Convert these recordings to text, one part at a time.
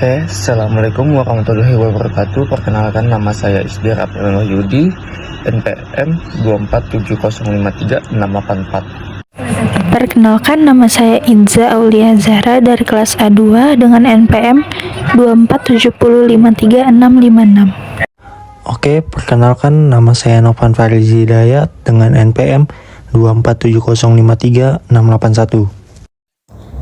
Assalamualaikum warahmatullahi wabarakatuh. Perkenalkan, nama saya Isdir April Yudi, NPM 247053684. Perkenalkan, nama saya Inza Aulia Zahra dari kelas A2 dengan NPM 247053656. Oke, perkenalkan, nama saya Novan Farizi Hidayat dengan NPM 247053681.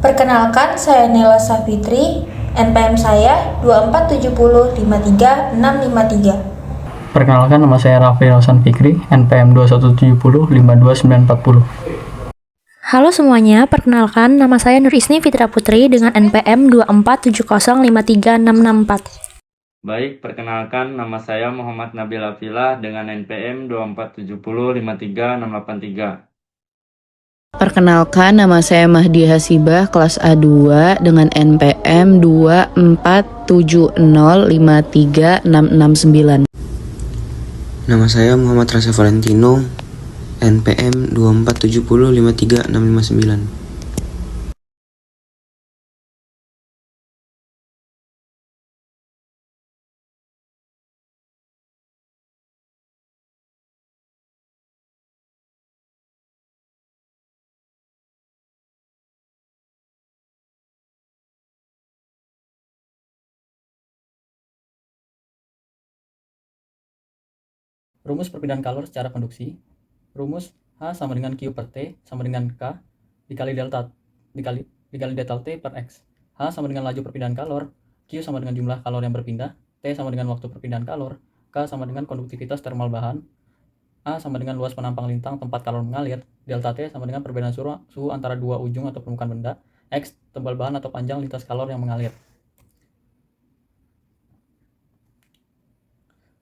Perkenalkan, saya Nela Safitri, NPM saya 247053653. Perkenalkan, nama saya Raffi Hasan Fikri, NPM 217052940. Halo semuanya, perkenalkan nama saya Nur Isni Fitra Putri dengan NPM 247053664. Baik, perkenalkan, nama saya Muhammad Nabil Afilah dengan NPM 247053683. Perkenalkan, nama saya Mahdi Hasibah, kelas A2 dengan NPM 247053669. Nama saya Muhammad Rasa Valentino, NPM 247053659. Rumus perpindahan kalor secara konduksi. Rumus H sama dengan Q per T sama dengan K dikali delta T per X. H sama dengan laju perpindahan kalor, Q sama dengan jumlah kalor yang berpindah, T sama dengan waktu perpindahan kalor, K sama dengan konduktivitas termal bahan, A sama dengan luas penampang lintang tempat kalor mengalir, delta T sama dengan perbedaan suhu antara dua ujung atau permukaan benda, X tebal bahan atau panjang lintas kalor yang mengalir.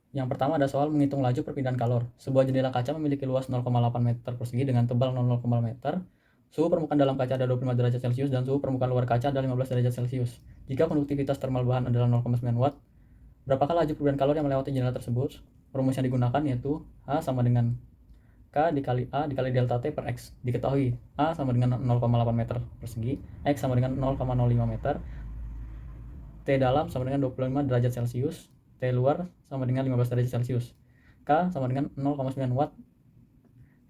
Yang pertama ada soal menghitung laju perpindahan kalor. Sebuah jendela kaca memiliki luas 0,8 meter persegi dengan tebal 0,0 meter. Suhu permukaan dalam kaca ada 25 derajat Celcius dan suhu permukaan luar kaca ada 15 derajat Celcius. Jika konduktivitas termal bahan adalah 0,9 watt, berapakah laju perpindahan kalor yang melewati jendela tersebut? Rumus yang digunakan yaitu H sama dengan K dikali A dikali delta T per X. Diketahui A sama dengan 0,8 meter persegi, X sama dengan 0,05 meter, T dalam sama dengan 25 derajat Celcius, T luar sama dengan 15 derajat Celcius. K sama dengan 0,9 watt.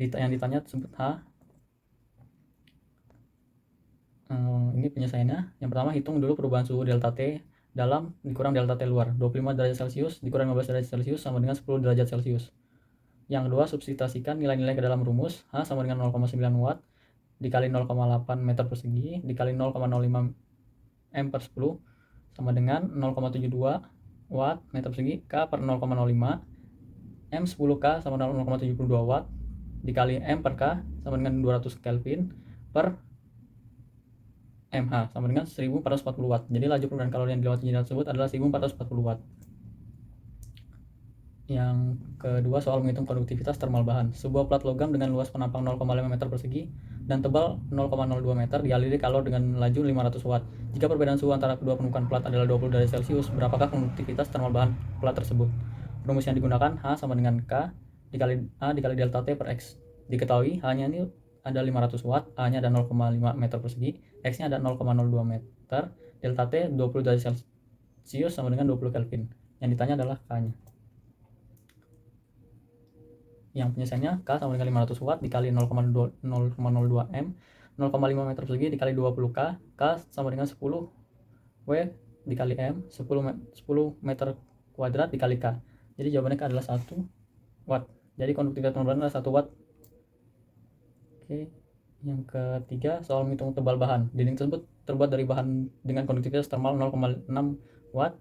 Yang ditanya tersebut H. Ini penyelesaiannya. Yang pertama, hitung dulu perubahan suhu delta T dalam dikurang delta T luar. 25 derajat Celcius dikurang 15 derajat Celcius sama dengan 10 derajat Celcius. Yang kedua, substitusikan nilai-nilai ke dalam rumus. H sama dengan 0,9 watt dikali 0,8 meter persegi dikali 0,05 M per 10 sama dengan 0,72 watt meter persegi K per 0,05 M 10K sama dengan 0,72 watt dikali M per K sama dengan 200 Kelvin per mH sama dengan 1440 watt. Jadi laju perpindahan kalor yang dilewati jendela tersebut adalah 1440 watt. Yang kedua, soal menghitung konduktivitas termal bahan. Sebuah plat logam dengan luas penampang 0,5 meter persegi dan tebal 0,02 meter dialiri kalor dengan laju 500 watt. Jika perbedaan suhu antara kedua permukaan plat adalah 20 derajat Celcius, berapakah konduktivitas termal bahan plat tersebut? Rumus yang digunakan H sama dengan K dikali A dikali delta T per X. Diketahui H-nya ini ada 500 watt, A-nya ada 0,5 meter persegi, X-nya ada 0,02 meter, delta T 20 derajat Celcius sama dengan 20 Kelvin. Yang ditanya adalah K-nya. Yang penyelesaiannya K sama dengan 500 watt dikali 0,02 M, 0,5 meter persegi dikali 20 K, K sama dengan 10 W dikali M, 10 meter kuadrat dikali K. Jadi jawabannya K adalah 1 watt. Jadi konduktivitas termal bahan adalah 1 watt. Oke. Yang ketiga, soal menghitung tebal bahan. Dinding tersebut terbuat dari bahan dengan konduktivitas termal 0,6 watt.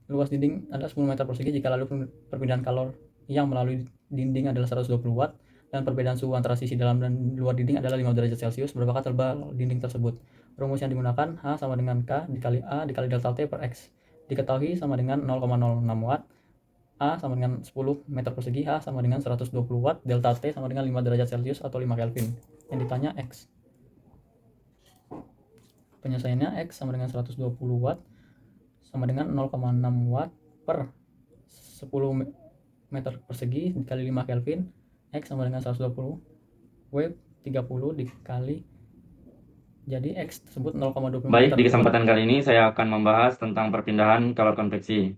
Luas dinding adalah 10 meter persegi jika lalu perpindahan kalor yang melalui dinding adalah 120 watt dan perbedaan suhu antara sisi dalam dan luar dinding adalah 5 derajat Celcius. Berapakah tebal dinding tersebut? Rumus yang digunakan H sama dengan K dikali A dikali delta T per X. Diketahui sama dengan 0,06 watt, A sama dengan 10 meter persegi, H sama dengan 120 watt, delta T sama dengan 5 derajat Celcius atau 5 Kelvin. Yang ditanya X. Penyelesaiannya X sama dengan 120 watt sama dengan 0,6 watt per 10 meter persegi dikali 5 Kelvin. X sama dengan 120 W 30 dikali Jadi X tersebut 0,25 Baik, meter. di kesempatan kali ini saya akan membahas tentang perpindahan kalor konveksi.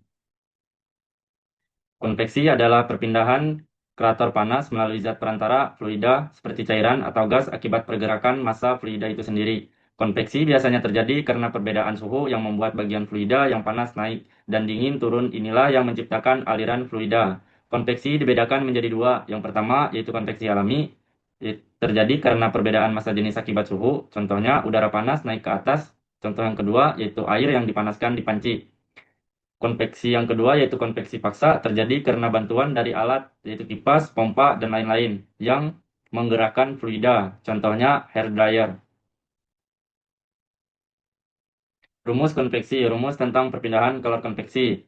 Konveksi adalah perpindahan kreator panas melalui zat perantara fluida seperti cairan atau gas akibat pergerakan massa fluida itu sendiri. Konveksi biasanya terjadi karena perbedaan suhu yang membuat bagian fluida yang panas naik dan dingin turun. Inilah yang menciptakan aliran fluida. Konveksi dibedakan menjadi dua. Yang pertama yaitu konveksi alami, terjadi karena perbedaan massa jenis akibat suhu. Contohnya udara panas naik ke atas. Contoh yang kedua yaitu air yang dipanaskan di panci. Konveksi yang kedua yaitu konveksi paksa terjadi karena bantuan dari alat yaitu kipas, pompa, dan lain-lain yang menggerakkan fluida. Contohnya hair dryer. Rumus konveksi, rumus tentang perpindahan kalor konveksi.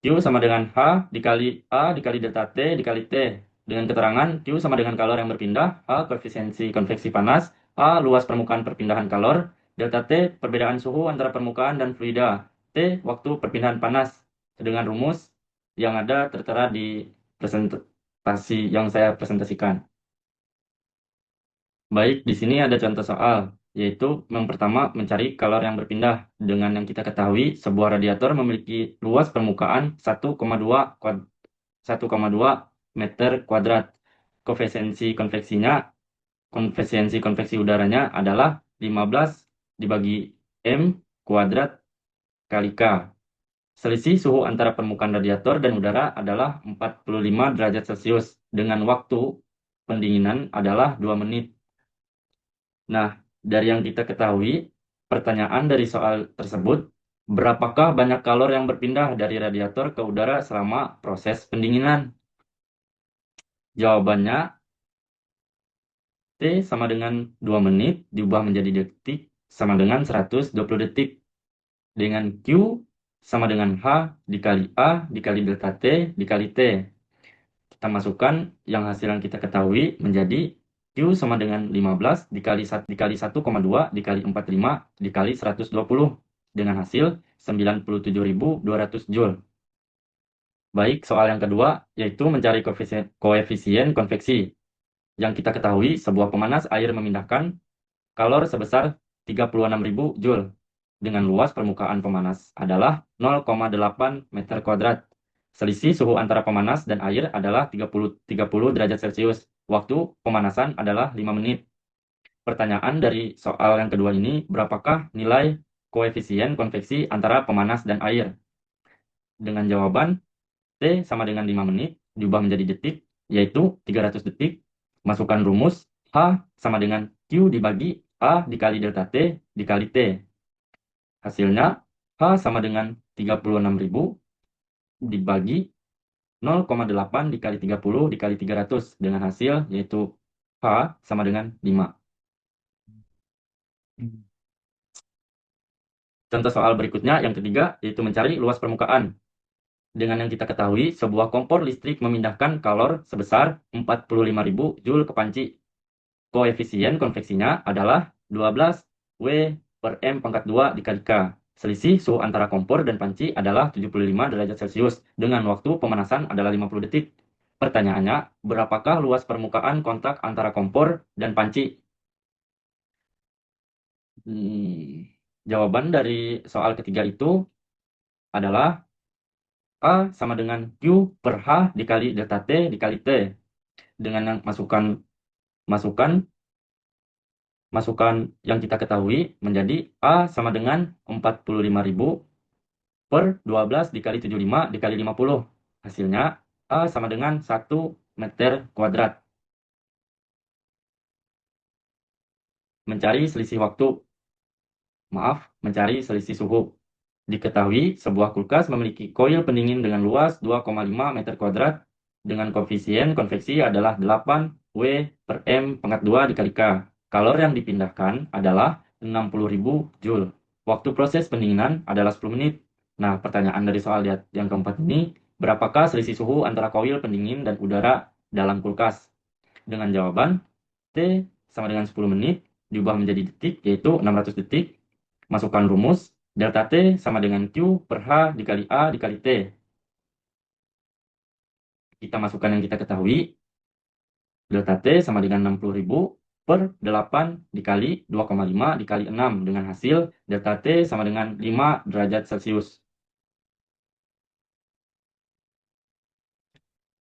Q sama dengan H dikali A dikali delta T dikali T. Dengan keterangan Q sama dengan kalor yang berpindah, A koefisiensi konveksi panas, A luas permukaan perpindahan kalor, delta T perbedaan suhu antara permukaan dan fluida, T waktu perpindahan panas. Dengan rumus yang ada tertera di presentasi yang saya presentasikan. Baik, di sini ada contoh soal, yaitu yang pertama mencari kalor yang berpindah. Dengan yang kita ketahui, sebuah radiator memiliki luas permukaan 1,2 meter kuadrat. Koefisiensi konveksi udaranya adalah 15 dibagi M kuadrat kali K. Selisih suhu antara permukaan radiator dan udara adalah 45 derajat Celcius dengan waktu pendinginan adalah 2 menit. Nah, dari yang kita ketahui, pertanyaan dari soal tersebut, berapakah banyak kalor yang berpindah dari radiator ke udara selama proses pendinginan? Jawabannya, T sama dengan 2 menit diubah menjadi detik sama dengan 120 detik. Dengan Q sama dengan H dikali A dikali delta T dikali T. Kita masukkan yang hasil yang kita ketahui menjadi Q sama dengan 15 dikali 1,2 dikali 45 dikali 120 dengan hasil 97.200 Joule. Baik, soal yang kedua yaitu mencari koefisien konveksi. Yang kita ketahui, sebuah pemanas air memindahkan kalor sebesar 36.000 Joule dengan luas permukaan pemanas adalah 0,8 meter kuadrat. Selisih suhu antara pemanas dan air adalah 30 derajat Celcius. Waktu pemanasan adalah 5 menit. Pertanyaan dari soal yang kedua ini, berapakah nilai koefisien konveksi antara pemanas dan air? Dengan jawaban T sama dengan 5 menit diubah menjadi detik, yaitu 300 detik. Masukkan rumus H sama dengan Q dibagi A dikali delta T dikali T. Hasilnya H sama dengan 36.000 dibagi 0,8 dikali 30 dikali 300 dengan hasil yaitu H sama dengan 5. Contoh soal berikutnya yang ketiga yaitu mencari luas permukaan. Dengan yang kita ketahui, sebuah kompor listrik memindahkan kalor sebesar 45.000 Joule ke panci. Koefisien konveksinya adalah 12 W per M pangkat 2 dikali K. Selisih suhu antara kompor dan panci adalah 75 derajat Celcius dengan waktu pemanasan adalah 50 detik. Pertanyaannya, berapakah luas permukaan kontak antara kompor dan panci? Jawaban dari soal ketiga itu adalah A sama dengan Q per H dikali delta T dikali T. Dengan yang masukkan yang kita ketahui menjadi A sama dengan 45.000 per 12 dikali 75 dikali 50. Hasilnya A sama dengan 1 meter kuadrat. Mencari selisih selisih suhu. Diketahui sebuah kulkas memiliki koil pendingin dengan luas 2,5 meter kuadrat dengan koefisien konveksi adalah 8 W per M pangkat 2 dikali K. Kalor yang dipindahkan adalah 60.000 Joule. Waktu proses pendinginan adalah 10 menit. Nah, pertanyaan dari soal yang keempat ini, berapakah selisih suhu antara koil pendingin dan udara dalam kulkas? Dengan jawaban T sama dengan 10 menit diubah menjadi detik yaitu 600 detik. Masukkan rumus delta T sama dengan Q per H dikali A dikali T. Kita masukkan yang kita ketahui. Delta T sama dengan 60.000 per 8 dikali 2,5 dikali 6 dengan hasil delta T sama dengan 5 derajat Celcius.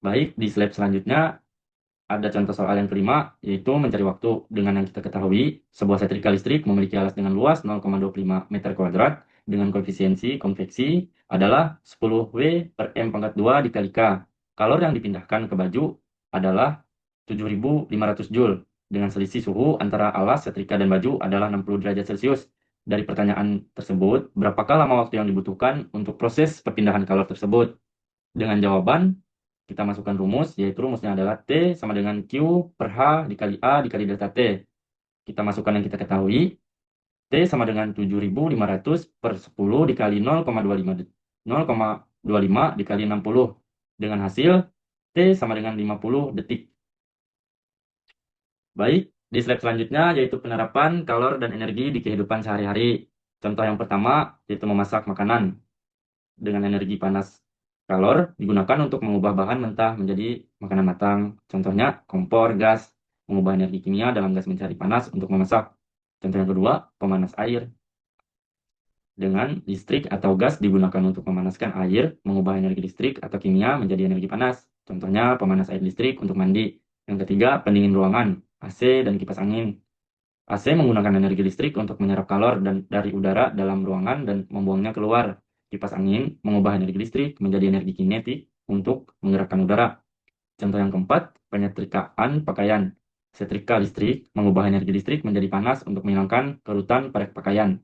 Baik, di slide selanjutnya ada contoh soal yang kelima, yaitu mencari waktu. Dengan yang kita ketahui, sebuah setrika listrik memiliki alas dengan luas 0,25 meter kuadrat dengan koefisiensi konveksi adalah 10 W per M pangkat 2 dikali K. Kalor yang dipindahkan ke baju adalah 7.500 Joule. Dengan selisih suhu antara alas, setrika, dan baju adalah 60 derajat Celcius. Dari pertanyaan tersebut, berapakah lama waktu yang dibutuhkan untuk proses perpindahan kalor tersebut? Dengan jawaban, kita masukkan rumus, yaitu rumusnya adalah T sama dengan Q per H dikali A dikali delta T. Kita masukkan yang kita ketahui, T sama dengan 7.500 per 10 dikali 0,25 dikali 60. Dengan hasil, T sama dengan 50 detik. Baik, di slide selanjutnya yaitu penerapan kalor dan energi di kehidupan sehari-hari. Contoh yang pertama, yaitu memasak makanan dengan energi panas. Kalor digunakan untuk mengubah bahan mentah menjadi makanan matang. Contohnya kompor gas, mengubah energi kimia dalam gas mencari panas untuk memasak. Contoh yang kedua, pemanas air. Dengan listrik atau gas digunakan untuk memanaskan air, mengubah energi listrik atau kimia menjadi energi panas. Contohnya pemanas air listrik untuk mandi. Yang ketiga, pendingin ruangan, AC dan kipas angin. AC menggunakan energi listrik untuk menyerap kalor dari udara dalam ruangan dan membuangnya keluar. Kipas angin mengubah energi listrik menjadi energi kinetik untuk menggerakkan udara. Contoh yang keempat, penyetrikaan pakaian. Setrika listrik mengubah energi listrik menjadi panas untuk menghilangkan kerutan pada pakaian.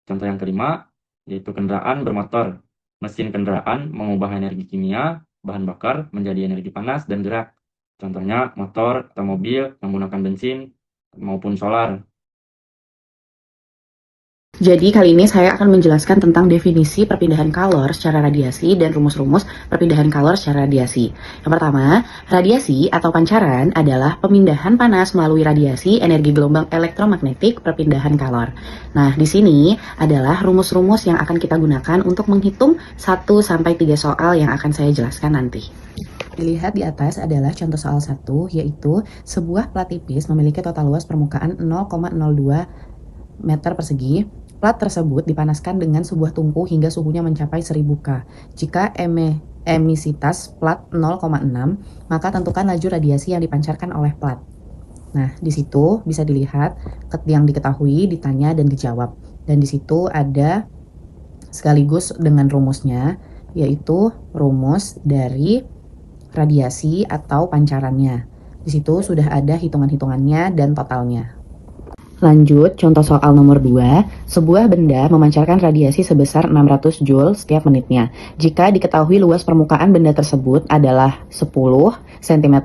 Contoh yang kelima, yaitu kendaraan bermotor. Mesin kendaraan mengubah energi kimia, bahan bakar menjadi energi panas dan gerak. Contohnya motor atau mobil menggunakan bensin maupun solar. Jadi kali ini saya akan menjelaskan tentang definisi perpindahan kalor secara radiasi dan rumus-rumus perpindahan kalor secara radiasi. Yang pertama, radiasi atau pancaran adalah pemindahan panas melalui radiasi energi gelombang elektromagnetik perpindahan kalor. Nah, di sini adalah rumus-rumus yang akan kita gunakan untuk menghitung 1-3 soal yang akan saya jelaskan nanti. Dilihat di atas adalah contoh soal 1, yaitu sebuah plat tipis memiliki total luas permukaan 0,02 meter persegi. Plat tersebut dipanaskan dengan sebuah tungku hingga suhunya mencapai 1000 K. Jika emisitas plat 0,6, maka tentukan laju radiasi yang dipancarkan oleh plat. Nah, di situ bisa dilihat yang diketahui, ditanya, dan dijawab. Dan di situ ada sekaligus dengan rumusnya, yaitu rumus dari radiasi atau pancarannya. Di situ sudah ada hitungan-hitungannya dan totalnya. Lanjut, contoh soal nomor 2, sebuah benda memancarkan radiasi sebesar 600 Joule setiap menitnya. Jika diketahui luas permukaan benda tersebut adalah 10 cm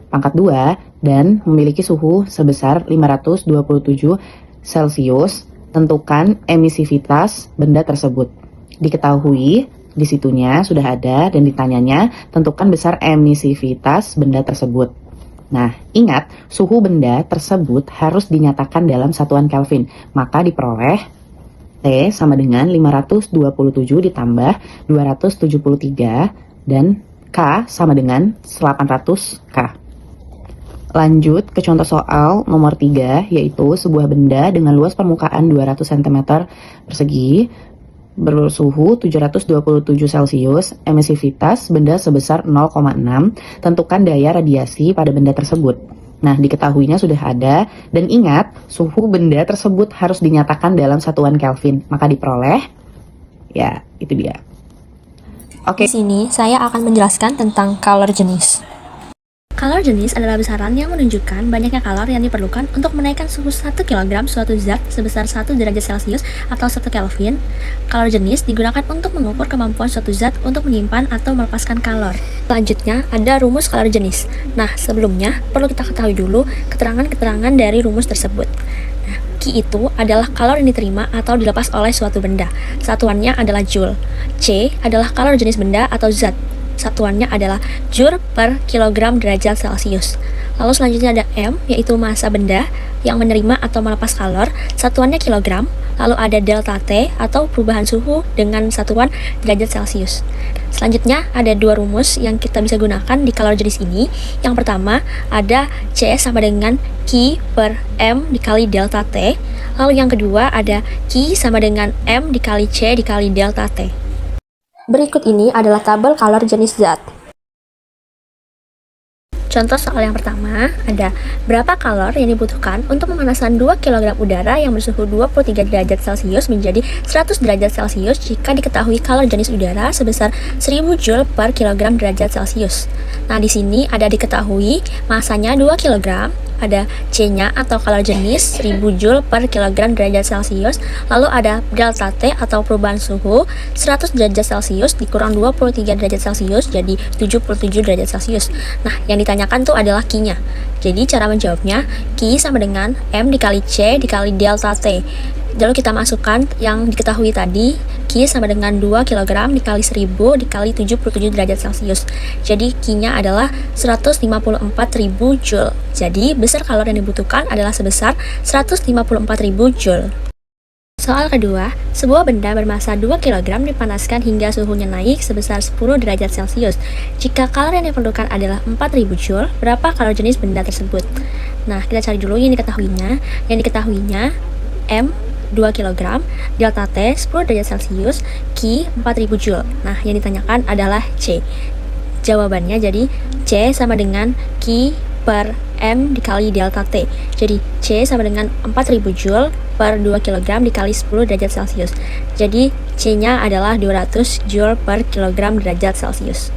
pangkat 2 dan memiliki suhu sebesar 527 Celcius, tentukan emisivitas benda tersebut. Diketahui di situnya sudah ada dan ditanyanya tentukan besar emisivitas benda tersebut. Nah, ingat, suhu benda tersebut harus dinyatakan dalam satuan Kelvin. Maka diperoleh T sama dengan 527 ditambah 273 dan K sama dengan 800 K. Lanjut ke contoh soal nomor 3, yaitu sebuah benda dengan luas permukaan 200 cm persegi bersuhu 727 Celcius, emisivitas benda sebesar 0,6, tentukan daya radiasi pada benda tersebut. Nah, diketahuinya sudah ada, dan ingat, suhu benda tersebut harus dinyatakan dalam satuan Kelvin, maka diperoleh, ya, itu dia. Oke. Di sini saya akan menjelaskan tentang kalor jenis. Kalor jenis adalah besaran yang menunjukkan banyaknya kalor yang diperlukan untuk menaikkan suhu 1 kg suatu zat sebesar 1 derajat Celcius atau 1 Kelvin. Kalor jenis digunakan untuk mengukur kemampuan suatu zat untuk menyimpan atau melepaskan kalor. Selanjutnya ada rumus kalor jenis. Nah, sebelumnya perlu kita ketahui dulu keterangan-keterangan dari rumus tersebut. Nah, Q itu adalah kalor yang diterima atau dilepas oleh suatu benda. Satuannya adalah Joule. C adalah kalor jenis benda atau zat. Satuannya adalah Joule per kilogram derajat Celcius. Lalu selanjutnya ada M, yaitu massa benda yang menerima atau melepas kalor. Satuannya kilogram. lalu ada delta T atau perubahan suhu dengan satuan derajat Celcius. Selanjutnya ada dua rumus yang kita bisa gunakan di kalor jenis ini. Yang pertama ada C sama dengan Q per M dikali delta T. Lalu yang kedua ada Q sama dengan M dikali C dikali delta T. Berikut ini adalah tabel kalor jenis zat. Contoh soal yang pertama, ada berapa kalor yang dibutuhkan untuk memanaskan 2 kg udara yang bersuhu 23 derajat Celcius menjadi 100 derajat Celcius jika diketahui kalor jenis udara sebesar 1000 Joule per kilogram derajat Celcius. Nah, di sini ada diketahui masanya 2 kg, ada C-nya atau kalor jenis 1000 Joule per kilogram derajat Celcius, lalu ada delta T atau perubahan suhu 100 derajat Celcius dikurang 23 derajat Celcius jadi 77 derajat Celcius. Nah, yang ditanyakan tuh adalah Q-nya. Jadi cara menjawabnya Q sama dengan M dikali C dikali delta T. Lalu kita masukkan yang diketahui tadi, Q sama dengan 2 kg dikali 1000 dikali 77 derajat Celcius. Jadi Q-nya adalah 154.000 Joule. Jadi besar kalor yang dibutuhkan adalah sebesar 154.000 Joule. Soal kedua, sebuah benda bermasa 2 kg dipanaskan hingga suhunya naik sebesar 10 derajat Celcius. Jika kalor yang diperlukan adalah 4.000 Joule, berapa kalor jenis benda tersebut? Nah, kita cari dulu yang diketahuinya. Yang diketahuinya M 2 kg, delta T 10 derajat Celcius, Q 4000 Joule. Nah, yang ditanyakan adalah C. Jawabannya jadi C sama dengan Q per M dikali delta T. Jadi C sama dengan 4000 Joule per 2 kg dikali 10 derajat Celcius. Jadi C-nya adalah 200 Joule per kilogram derajat Celcius.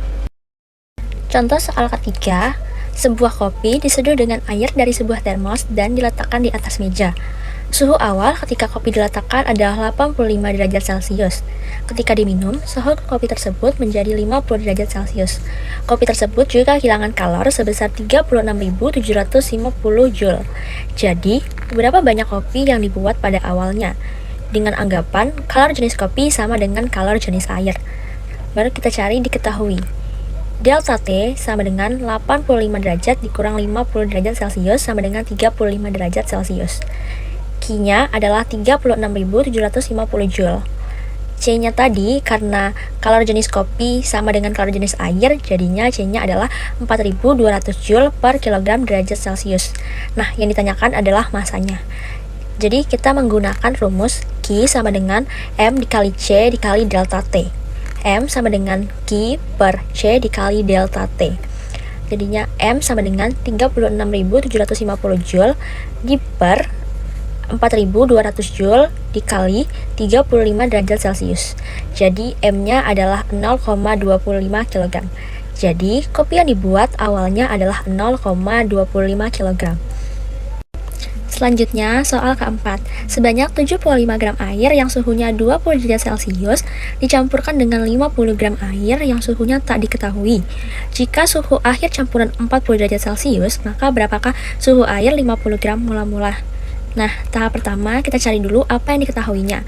Contoh soal ketiga, sebuah kopi diseduh dengan air dari sebuah termos dan diletakkan di atas meja. Suhu awal ketika kopi diletakkan adalah 85 derajat Celcius. Ketika diminum, suhu kopi tersebut menjadi 50 derajat Celcius. Kopi tersebut juga kehilangan kalor sebesar 36.750 Joule. Jadi, berapa banyak kopi yang dibuat pada awalnya? Dengan anggapan kalor jenis kopi sama dengan kalor jenis air. Baru kita cari diketahui. Delta T sama dengan 85 derajat dikurang 50 derajat Celcius sama dengan 35 derajat Celcius. Q-nya adalah 36.750 Joule. C-nya tadi karena kalor jenis kopi sama dengan kalor jenis air, jadinya C-nya adalah 4.200 Joule per kilogram derajat Celcius. Nah, yang ditanyakan adalah masanya. Jadi kita menggunakan rumus Q sama dengan M dikali C dikali delta T. M sama dengan Q per C dikali delta T. Jadinya M sama dengan 36.750 Joule di per 4.200 Joule dikali 35 derajat Celcius. Jadi M-nya adalah 0,25 kg. Jadi kopi yang dibuat awalnya adalah 0,25 kg. Selanjutnya, soal keempat. Sebanyak 75 gram air yang suhunya 20 derajat Celcius dicampurkan dengan 50 gram air yang suhunya tak diketahui. Jika suhu akhir campuran 40 derajat Celcius, maka berapakah suhu air 50 gram mula-mula? Nah, tahap pertama kita cari dulu apa yang diketahuinya.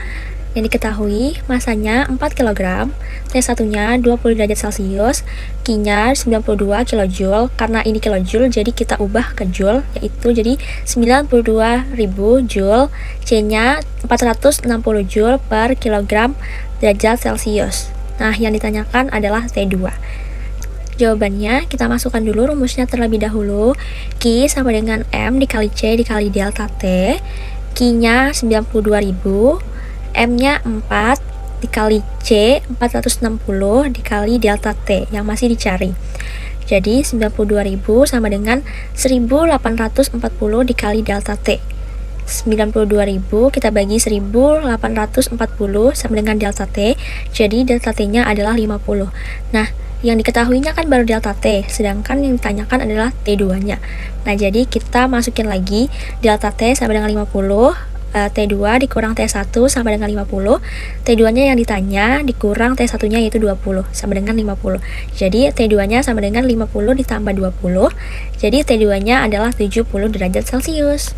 Yang diketahui masanya 4 kg, T1-nya 20 derajat Celcius, Q-nya 92 kJ. Karena ini kilojoule jadi kita ubah ke joule, yaitu jadi 92.000 joule. C-nya 460 joule per kilogram derajat Celcius. Nah, yang ditanyakan adalah T2. Jawabannya kita masukkan dulu rumusnya terlebih dahulu. Q sama dengan M dikali C dikali delta T. Q-nya 92.000, M-nya 4 dikali C 460 dikali delta T yang masih dicari. Jadi 92.000 sama dengan 1840 dikali delta T. 92.000 kita bagi 1840 sama dengan delta T. Jadi delta T-nya adalah 50. Nah, yang diketahuinya kan baru delta T, sedangkan yang ditanyakan adalah T2-nya. Nah, jadi kita masukin lagi delta T sama dengan 50, T2 dikurang T1 sama dengan 50, T2-nya yang ditanya dikurang T1-nya yaitu 20 sama dengan 50. Jadi T2-nya sama dengan 50 ditambah 20, jadi T2-nya adalah 70 derajat Celcius.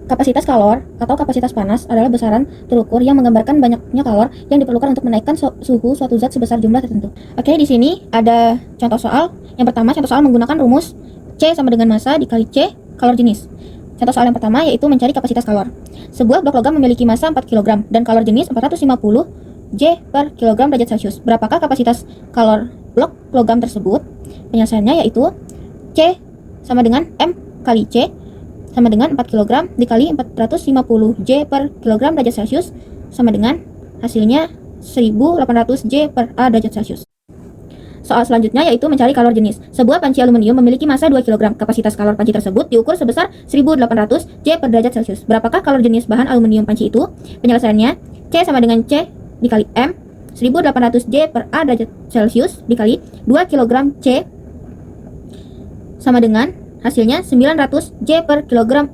Kapasitas kalor atau kapasitas panas adalah besaran terukur yang menggambarkan banyaknya kalor yang diperlukan untuk menaikkan suhu suatu zat sebesar jumlah tertentu. Oke, di sini ada contoh soal. Yang pertama, contoh soal menggunakan rumus C sama dengan massa dikali C kalor jenis. Contoh soal yang pertama yaitu mencari kapasitas kalor. Sebuah blok logam memiliki massa 4 kg dan kalor jenis 450 J per kilogram derajat Celcius. Berapakah kapasitas kalor blok logam tersebut? Penyelesaiannya yaitu C sama dengan M kali C sama dengan 4 kg dikali 450 J per kilogram derajat Celcius sama dengan hasilnya 1800 J per A derajat Celcius. Soal selanjutnya yaitu mencari kalor jenis. Sebuah panci aluminium memiliki massa 2 kg. Kapasitas kalor panci tersebut diukur sebesar 1800 J per derajat Celcius. Berapakah kalor jenis bahan aluminium panci itu? Penyelesaiannya C sama dengan C dikali M 1800 J per A derajat Celcius dikali 2 kg C sama dengan hasilnya 900 J per kilogram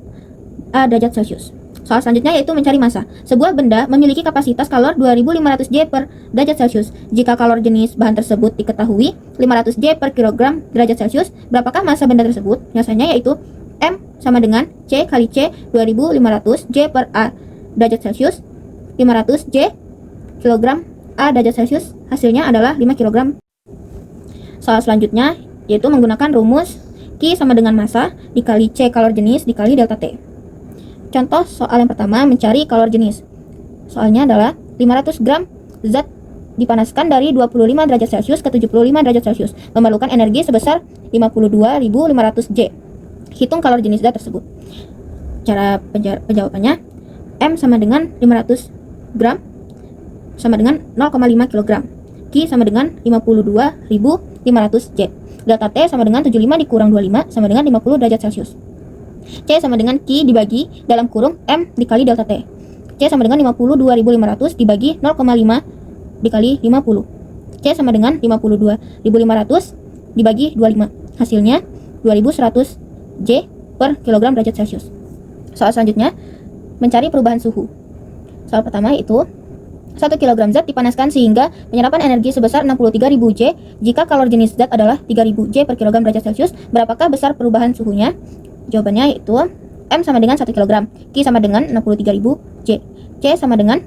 A derajat Celcius. Soal selanjutnya yaitu mencari massa. Sebuah benda memiliki kapasitas kalor 2500 J per derajat Celcius. Jika kalor jenis bahan tersebut diketahui 500 J per kilogram derajat Celcius, berapakah massa benda tersebut? Biasanya yaitu M sama dengan C kali C 2500 J per A derajat Celcius 500 J kilogram A derajat Celcius, hasilnya adalah 5 kg. Soal selanjutnya yaitu menggunakan rumus Q sama dengan massa dikali C kalor jenis dikali delta T. Contoh soal yang pertama mencari kalor jenis. Soalnya adalah 500 gram zat dipanaskan dari 25 derajat Celcius ke 75 derajat Celcius, memerlukan energi sebesar 52.500 J. Hitung kalor jenis zat tersebut. Cara penjawabannya, M sama dengan 500 gram sama dengan 0,5 kg. Q sama dengan 52.500 J. Delta T sama dengan 75 dikurang 25 sama dengan 50 derajat Celcius. C sama dengan Q dibagi dalam kurung M dikali delta T. C sama dengan 52.500 dibagi 0,5 dikali 50. C sama dengan 52.500 dibagi 25. Hasilnya 2100 J per kilogram derajat Celcius. Soal selanjutnya, mencari perubahan suhu. Soal pertama yaitu 1 kg zat dipanaskan sehingga penyerapan energi sebesar 63.000 J. Jika kalor jenis zat adalah 3.000 J per kilogram derajat Celcius, berapakah besar perubahan suhunya? Jawabannya yaitu M sama dengan 1 kg, Q sama dengan 63.000 J, C sama dengan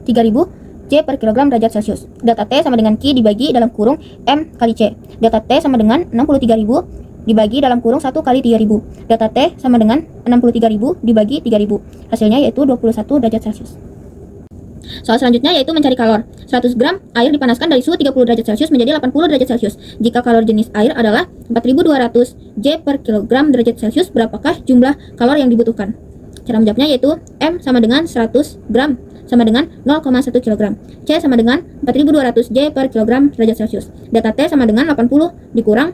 3.000 J per kilogram derajat Celcius. Delta T sama dengan Q dibagi dalam kurung M kali C. Delta T sama dengan 63.000 dibagi dalam kurung 1 kali 3.000. Delta T sama dengan 63.000 dibagi 3.000. Hasilnya yaitu 21 derajat Celcius. Soal selanjutnya yaitu mencari kalor. 100 gram air dipanaskan dari suhu 30 derajat Celcius menjadi 80 derajat Celcius. Jika kalor jenis air adalah 4200 J per kilogram derajat Celcius, berapakah jumlah kalor yang dibutuhkan? Cara menjawabnya yaitu M sama dengan 100 gram sama dengan 0,1 kg. C sama dengan 4200 J per kilogram derajat Celcius. Delta T sama dengan 80 dikurang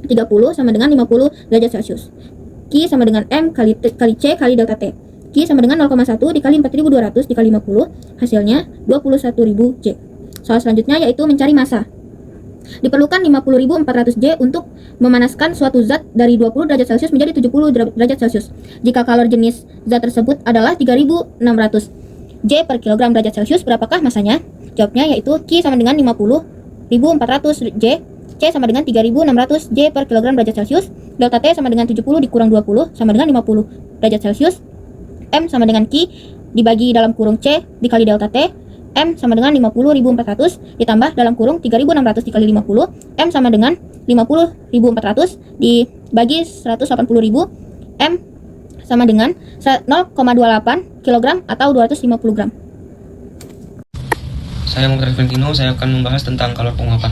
30 sama dengan 50 derajat Celcius. Q sama dengan M kali C kali delta T. Q sama dengan 0,1 dikali 4200 dikali 50, hasilnya 21.000 J. Soal selanjutnya yaitu mencari massa. Diperlukan 50.400 J untuk memanaskan suatu zat dari 20 derajat Celcius menjadi 70 derajat Celcius. Jika kalor jenis zat tersebut adalah 3.600 J per kilogram derajat Celcius, berapakah massanya? Jawabnya yaitu Q sama dengan 50.400 J, C sama dengan 3.600 J per kilogram derajat Celcius, delta T sama dengan 70 dikurang 20 sama dengan 50 derajat Celcius, M sama dengan Q dibagi dalam kurung C dikali delta T, M sama dengan 50.400 ditambah dalam kurung 3.600 dikali 50, M sama dengan 50.400 dibagi 180.000, M sama dengan 0,28 kg atau 250 gram. Saya Muhammad Valentino, saya akan membahas tentang kalor penguapan.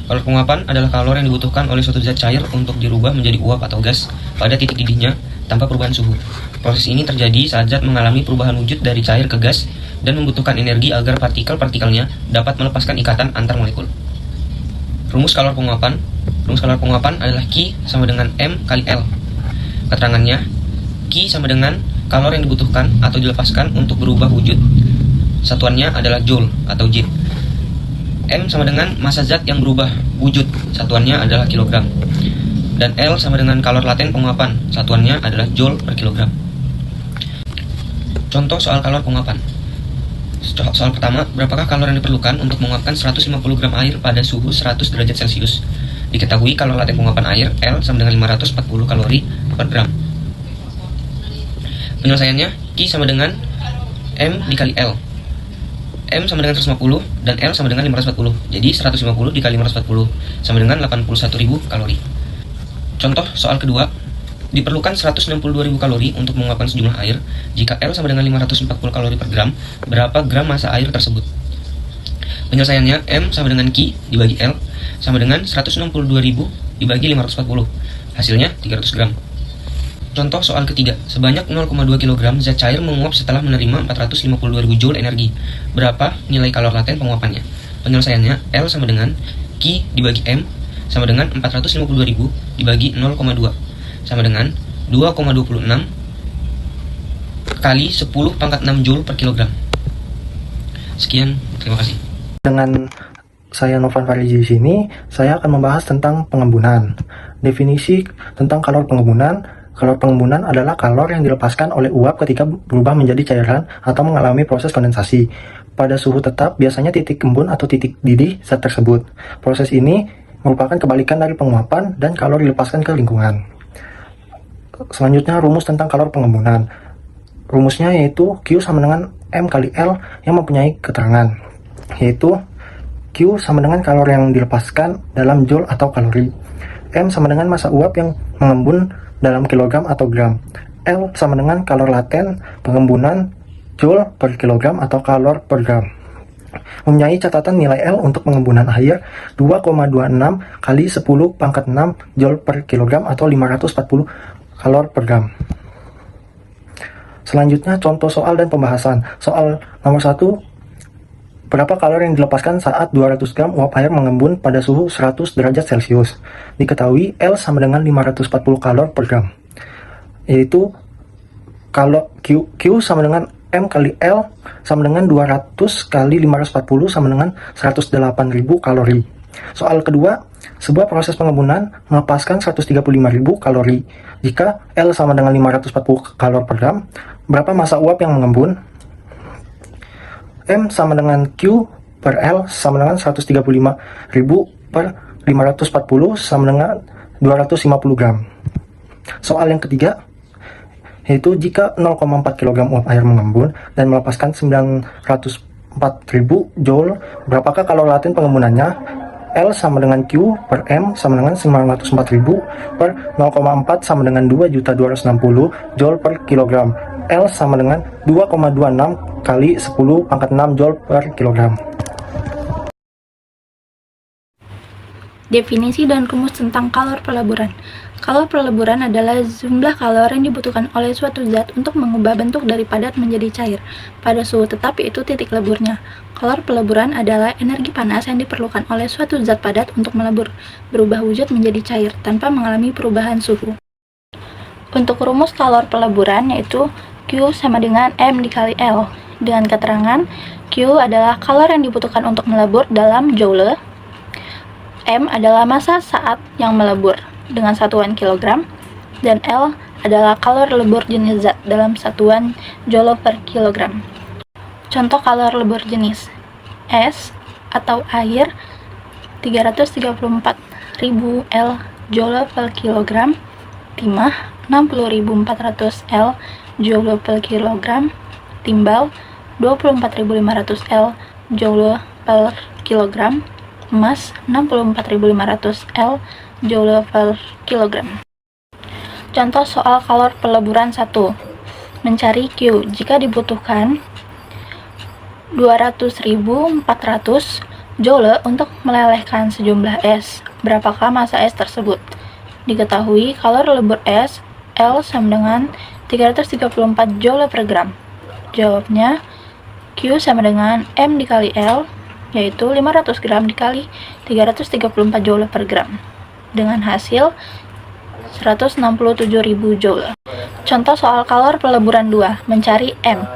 Kalor penguapan adalah kalor yang dibutuhkan oleh suatu zat cair untuk dirubah menjadi uap atau gas pada titik didihnya tanpa perubahan suhu. Proses ini terjadi saat zat mengalami perubahan wujud dari cair ke gas dan membutuhkan energi agar partikel-partikelnya dapat melepaskan ikatan antar molekul. Rumus kalor penguapan adalah Q sama dengan M kali L. Keterangannya, Q sama dengan kalor yang dibutuhkan atau dilepaskan untuk berubah wujud. Satuannya adalah joule atau J. M sama dengan massa zat yang berubah wujud. Satuannya adalah kilogram. Dan L sama dengan kalor laten penguapan. Satuannya adalah joule per kilogram. Contoh soal kalor penguapan. Soal pertama, berapakah kalor yang diperlukan untuk menguapkan 150 gram air pada suhu 100 derajat Celcius? Diketahui kalor laten penguapan air L sama dengan 540 kalori per gram. Penyelesaiannya, Q sama dengan M dikali L. M sama dengan 150 dan L sama dengan 540. Jadi 150 dikali 540 sama dengan 81.000 kalori. Contoh soal kedua, Diperlukan 162.000 kalori untuk menguapkan sejumlah air. Jika L sama dengan 540 kalori per gram, berapa gram massa air tersebut? Penyelesaiannya, M sama dengan Q dibagi L sama dengan 162.000 dibagi 540. Hasilnya 300 gram. Contoh soal ketiga, sebanyak 0,2 kg zat cair menguap setelah menerima 452.000 joule energi. Berapa nilai kalor laten penguapannya? Penyelesaiannya, L sama dengan Q dibagi M sama dengan 452.000 dibagi 0,2 sama dengan 2,26 kali 10 pangkat 6 joule per kilogram. Sekian, terima kasih. Dengan saya Novan Farizi di sini, saya akan membahas tentang pengembunan. Definisi tentang kalor pengembunan. Kalor pengembunan adalah kalor yang dilepaskan oleh uap ketika berubah menjadi cairan atau mengalami proses kondensasi. Pada suhu tetap, biasanya titik embun atau titik didih zat tersebut. Proses ini merupakan kebalikan dari penguapan dan kalor dilepaskan ke lingkungan. Selanjutnya, rumus tentang kalor pengembunan. Rumusnya yaitu Q sama dengan M kali L yang mempunyai keterangan, yaitu Q sama dengan kalor yang dilepaskan dalam joule atau kalori. M sama dengan massa uap yang mengembun dalam kilogram atau gram. L sama dengan kalor laten pengembunan joule per kilogram atau kalor per gram. Mempunyai catatan nilai L untuk pengembunan air 2,26 kali 10 pangkat 6 joule per kilogram atau 540 kalor per gram. Selanjutnya contoh soal dan pembahasan. Soal nomor 1, berapa kalori yang dilepaskan saat 200 gram uap air mengembun pada suhu 100 derajat Celcius? Diketahui L sama dengan 540 kalor per gram, yaitu kalau Q sama dengan M kali L sama dengan 200 kali 540 sama dengan 108.000 kalori. Soal kedua, sebuah proses pengembunan melepaskan 135.000 kalori. Jika L sama dengan 540 kalor per gram, berapa massa uap yang mengembun? M sama dengan Q per L sama dengan 135.000 per 540 sama dengan 250 gram. Soal yang ketiga, yaitu jika 0,4 kg uap air mengembun dan melepaskan 904.000 joule, berapakah kalor laten pengembunannya? L sama dengan Q per M sama dengan 904.000 per 0,4 sama dengan 2.260 joule per kilogram. L sama dengan 2,26 kali 10 pangkat 6 joule per kilogram. Definisi dan rumus tentang kalor peleburan. Kalor peleburan adalah jumlah kalor yang dibutuhkan oleh suatu zat untuk mengubah bentuk dari padat menjadi cair pada suhu tetap, yaitu titik leburnya. Kalor peleburan adalah energi panas yang diperlukan oleh suatu zat padat untuk melebur, berubah wujud menjadi cair tanpa mengalami perubahan suhu. Untuk rumus kalor peleburan yaitu Q sama dengan M dikali L, dengan keterangan Q adalah kalor yang dibutuhkan untuk melebur dalam joule, M adalah massa saat yang melebur dengan satuan kilogram, dan L adalah kalor lebur jenis zat dalam satuan joule per kilogram. Contoh kalor lebur jenis: es atau air 334.000 L joule per kilogram, timah 60.400 L joule per kilogram, timbal 24.500 L joule per kilogram, emas 64.500 L joule per kilogram. Contoh soal kalor peleburan 1. Mencari Q jika dibutuhkan 200.400 joule untuk melelehkan sejumlah es. Berapakah massa es tersebut? Diketahui kalor lebur es L sama dengan 334 joule per gram. Jawabnya Q sama dengan M dikali L, yaitu 500 gram dikali 334 joule per gram, dengan hasil 167.000 joule. Contoh soal kalor peleburan 2. Mencari M.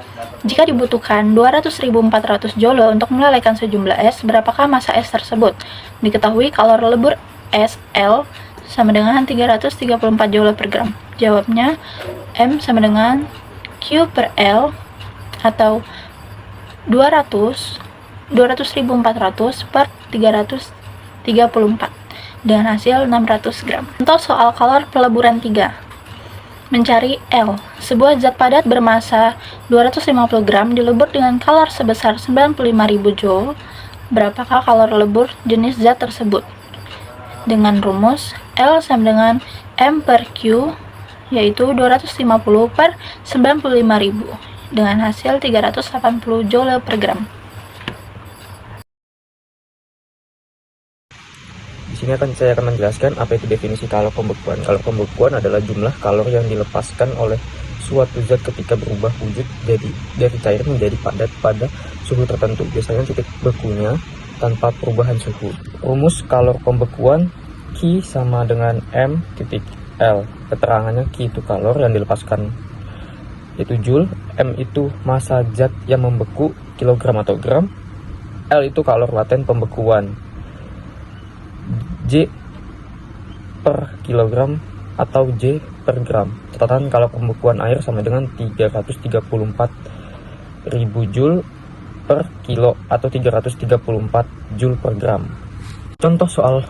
Jika dibutuhkan 200.400 joule untuk melelehkan sejumlah es, berapakah massa es tersebut? Diketahui kalor lebur es L sama dengan 334 joule per gram. Jawabnya M sama dengan Q per L atau 200.400 per 334 dengan hasil 600 gram. Contoh soal kalor peleburan 3. Mencari L. Sebuah zat padat bermassa 250 gram dilebur dengan kalor sebesar 95.000 joule. Berapakah kalor lebur jenis zat tersebut? Dengan rumus L sama dengan M per Q yaitu 250 per 95.000 dengan hasil 380 joule per gram. Di sini saya akan menjelaskan apa itu definisi kalor pembekuan. Kalor pembekuan adalah jumlah kalor yang dilepaskan oleh suatu zat ketika berubah wujud dari cair menjadi padat pada suhu tertentu, biasanya titik bekunya tanpa perubahan suhu. Rumus kalor pembekuan Q sama dengan M titik L. Keterangannya Q itu kalor yang dilepaskan, itu joule, M itu massa zat yang membeku, kilogram atau gram, L itu kalor laten pembekuan, J per kilogram atau J per gram. Catatan kalor pembekuan air sama dengan 334.000 joule per kilo atau 334 joule per gram. Contoh soal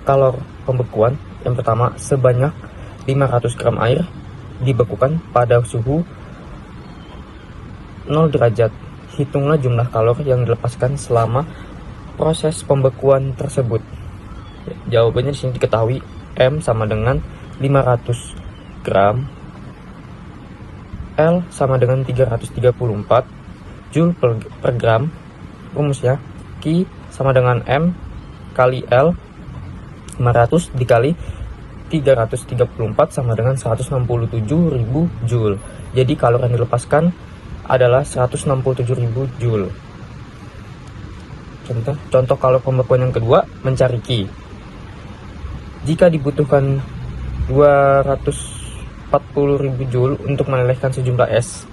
kalor pembekuan, yang pertama, sebanyak 500 gram air dibekukan pada suhu 0 derajat. Hitunglah jumlah kalor yang dilepaskan selama proses pembekuan tersebut. Jawabannya di sini diketahui, M sama dengan 500 gram, L sama dengan 334 joule per gram. Rumusnya Q sama dengan M kali L, 500 dikali 334 sama dengan 167.000 joule. Jadi kalor yang dilepaskan adalah 167.000 joule. Contoh kalor pembekuan yang kedua, mencari Q. Jika dibutuhkan 240.000 joule untuk melelehkan sejumlah es,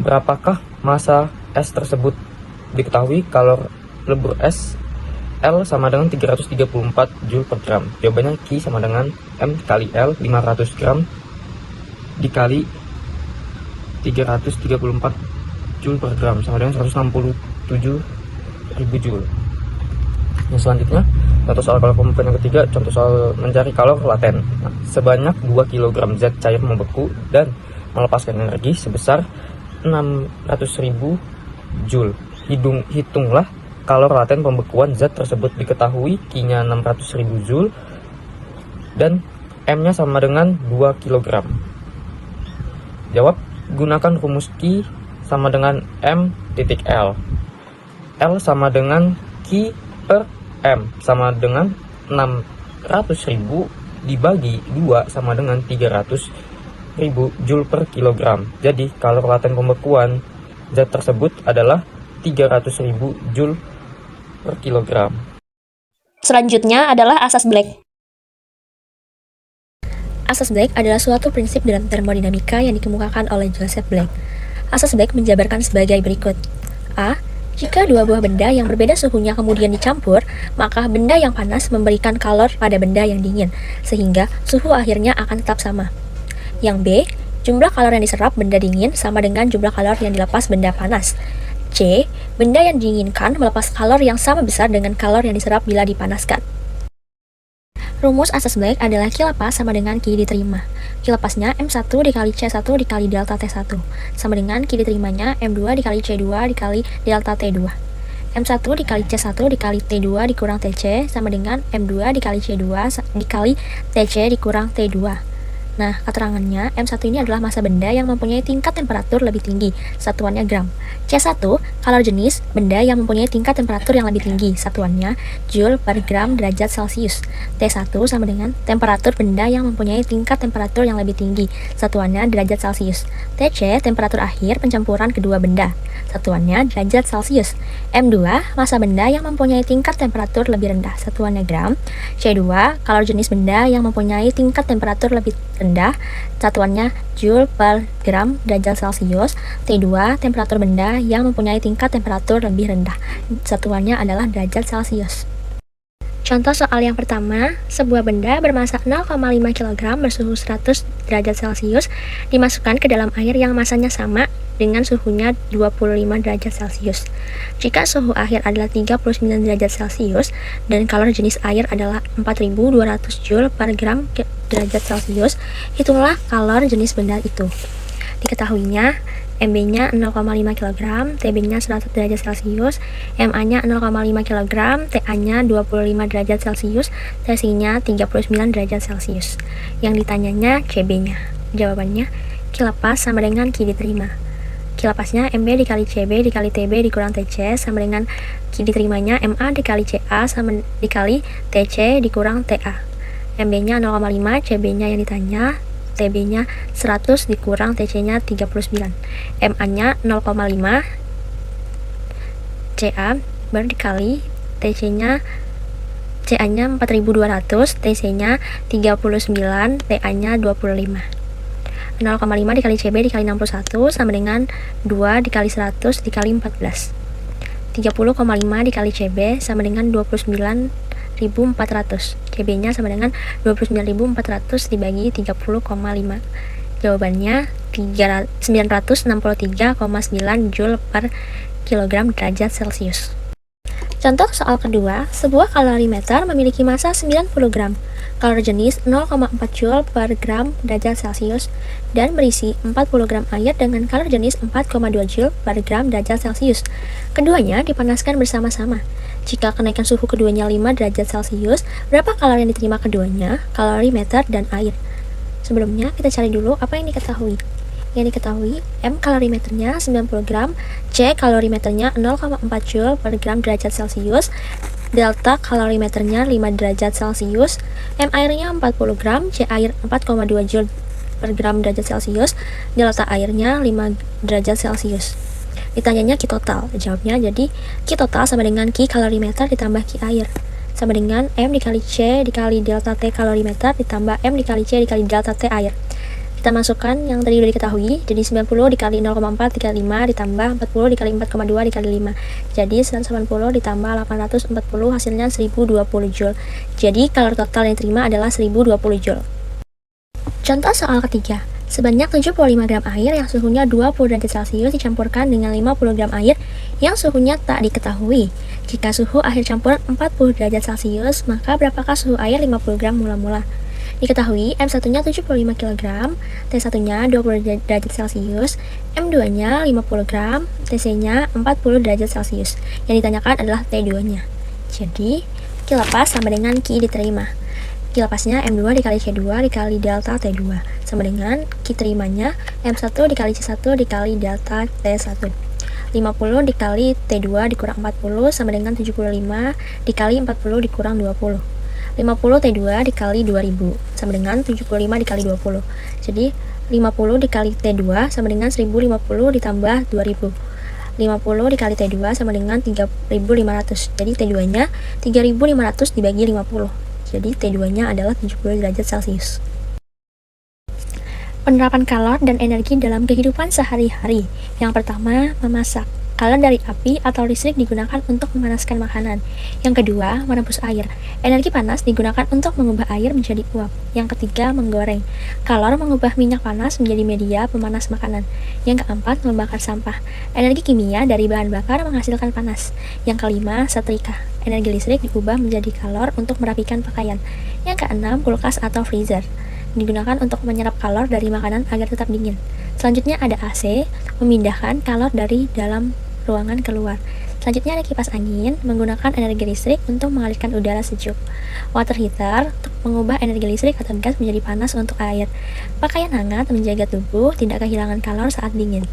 berapakah massa es tersebut? Diketahui kalor lebur es L sama dengan 334 joule per gram. Jawabannya Q sama dengan M kali L, 500 gram dikali 334 joule per gram sama dengan 167.000 joule. Yang selanjutnya, contoh soal kalor pembekuan yang ketiga, contoh soal mencari kalor laten. Sebanyak 2 kg zat cair membeku dan melepaskan energi sebesar 600.000 joule. Hitunglah kalor laten pembekuan zat tersebut. Diketahui Q-nya 600.000 joule dan M-nya sama dengan 2 kg. Jawab, gunakan rumus Q sama dengan M titik L. L sama dengan Q per M sama dengan 600.000 dibagi 2 sama dengan 300.000 joule per kilogram. Jadi kalor laten pembekuan zat tersebut adalah 300.000 joule per kilogram. Selanjutnya adalah asas Black. Asas Black adalah suatu prinsip dalam termodinamika yang dikemukakan oleh Joseph Black. Asas Black menjabarkan sebagai berikut. A. Jika dua buah benda yang berbeda suhunya kemudian dicampur, maka benda yang panas memberikan kalor pada benda yang dingin, sehingga suhu akhirnya akan tetap sama. Yang B, jumlah kalor yang diserap benda dingin sama dengan jumlah kalor yang dilepas benda panas. C, benda yang diinginkan melepas kalor yang sama besar dengan kalor yang diserap bila dipanaskan. Rumus asas Black adalah Q lepas sama dengan Q diterima. Q lepasnya M1 dikali C1 dikali delta T1 sama dengan Q diterimanya M2 dikali C2 dikali delta T2. M1 dikali C1 dikali T2 dikurang TC sama dengan M2 dikali C2 dikali TC dikurang T2. Nah, keterangannya, M1 ini adalah massa benda yang mempunyai tingkat temperatur lebih tinggi, satuannya gram. C1, kalor jenis benda yang mempunyai tingkat temperatur yang lebih tinggi, satuannya joule per gram derajat Celcius. T1 sama dengan temperatur benda yang mempunyai tingkat temperatur yang lebih tinggi, satuannya derajat Celcius. TC, temperatur akhir pencampuran kedua benda, satuannya derajat Celcius. M2, massa benda yang mempunyai tingkat temperatur lebih rendah, satuannya gram. C2, kalor jenis benda yang mempunyai tingkat temperatur lebih rendah, satuannya joule per gram derajat Celcius. T2, temperatur benda yang mempunyai tingkat temperatur lebih rendah, satuannya adalah derajat Celcius. Contoh soal yang pertama, sebuah benda bermassa 0,5 kg bersuhu 100 derajat Celcius dimasukkan ke dalam air yang masanya sama dengan suhunya 25 derajat Celcius. Jika suhu akhir adalah 39 derajat Celcius dan kalor jenis air adalah 4200 joule per gram derajat Celcius, hitunglah kalor jenis benda itu. Diketahuinya, MB-nya 0,5 kg, TB-nya 100 derajat Celcius, MA-nya 0,5 kg, TA-nya 25 derajat Celcius, TC-nya 39 derajat Celcius. Yang ditanyanya CB-nya. Jawabannya, Q lepas sama dengan Q diterima. Q lepasnya MB dikali CB dikali TB dikurang TC sama dengan Q diterimanya MA dikali CA sama dikali TC dikurang TA. MB-nya 0,5, CB-nya yang ditanya, TB-nya 100 dikurang TC-nya 39. MA-nya 0,5, CA baru dikali TC-nya CA-nya 4200, TC-nya 39, TA-nya 25. 0,5 dikali CB dikali 61 sama dengan 2 dikali 100 dikali 14. 30,5 dikali CB sama dengan 29.400. CB-nya sama dengan 29.400 dibagi 30,5. Jawabannya 963,9 Joule per kilogram derajat Celcius. Contoh soal kedua, sebuah kalorimeter memiliki massa 90 gram, kalori jenis 0,4 Joule per gram derajat Celcius, dan berisi 40 gram air dengan kalori jenis 4,2 Joule per gram derajat Celcius. Keduanya dipanaskan bersama-sama. Jika kenaikan suhu keduanya 5 derajat Celcius, berapa kalori yang diterima keduanya, kalorimeter dan air? Sebelumnya, kita cari dulu apa yang diketahui. Yang diketahui, M kalorimeternya 90 gram, C kalorimeternya 0,4 Joule per gram derajat Celcius, delta kalorimeternya 5 derajat Celcius, M airnya 40 gram, C air 4,2 Joule per gram derajat Celcius, delta airnya 5 derajat Celcius. Ditanyanya Q total, jawabnya jadi Q total sama dengan Q kalorimeter ditambah Q air, sama dengan M dikali C dikali delta T kalorimeter ditambah M dikali C dikali delta T air. Kita masukkan yang tadi udah diketahui, jadi 90 dikali 0,4 dikali 5 ditambah 40 dikali 4,2 dikali 5. Jadi 180 ditambah 840 hasilnya 1020 Joule. Jadi kalori total yang diterima adalah 1020 Joule. Contoh soal ketiga, sebanyak 75 gram air yang suhunya 20 derajat Celcius dicampurkan dengan 50 gram air yang suhunya tak diketahui. Jika suhu akhir campuran 40 derajat Celcius, maka berapakah suhu air 50 gram mula-mula? Diketahui M1-nya 75 kg, T1-nya 20 derajat Celcius, M2-nya 50 gram, TC-nya 40 derajat Celcius. Yang ditanyakan adalah T2-nya. Jadi, Q lepas sama dengan Q diterima. Q lepasnya M2 dikali C2 dikali delta T2 sama dengan Q terimanya M1 dikali C1 dikali delta T1. 50 dikali T2 dikurang 40 sama dengan 75 dikali 40 dikurang 20. 50 T2 dikali 2000 sama dengan 75 dikali 20. Jadi 50 dikali T2 sama dengan 1050 ditambah 2000. 50 dikali T2 sama dengan 3500. Jadi T2-nya 3500 dibagi 50. Jadi T2-nya adalah 70 derajat Celcius. Penerapan kalor dan energi dalam kehidupan sehari-hari. Yang pertama, memasak. Kalor dari api atau listrik digunakan untuk memanaskan makanan. Yang kedua, merebus air. Energi panas digunakan untuk mengubah air menjadi uap. Yang ketiga, menggoreng. Kalor mengubah minyak panas menjadi media pemanas makanan. Yang keempat, membakar sampah. Energi kimia dari bahan bakar menghasilkan panas. Yang kelima, setrika. Energi listrik diubah menjadi kalor untuk merapikan pakaian. Yang keenam, kulkas atau freezer. Digunakan untuk menyerap kalor dari makanan agar tetap dingin. Selanjutnya ada AC, memindahkan kalor dari dalam ruangan keluar. Selanjutnya ada kipas angin, menggunakan energi listrik untuk mengalirkan udara sejuk. Water heater, untuk mengubah energi listrik atau gas menjadi panas untuk air. Pakaian hangat menjaga tubuh tidak kehilangan kalor saat dingin.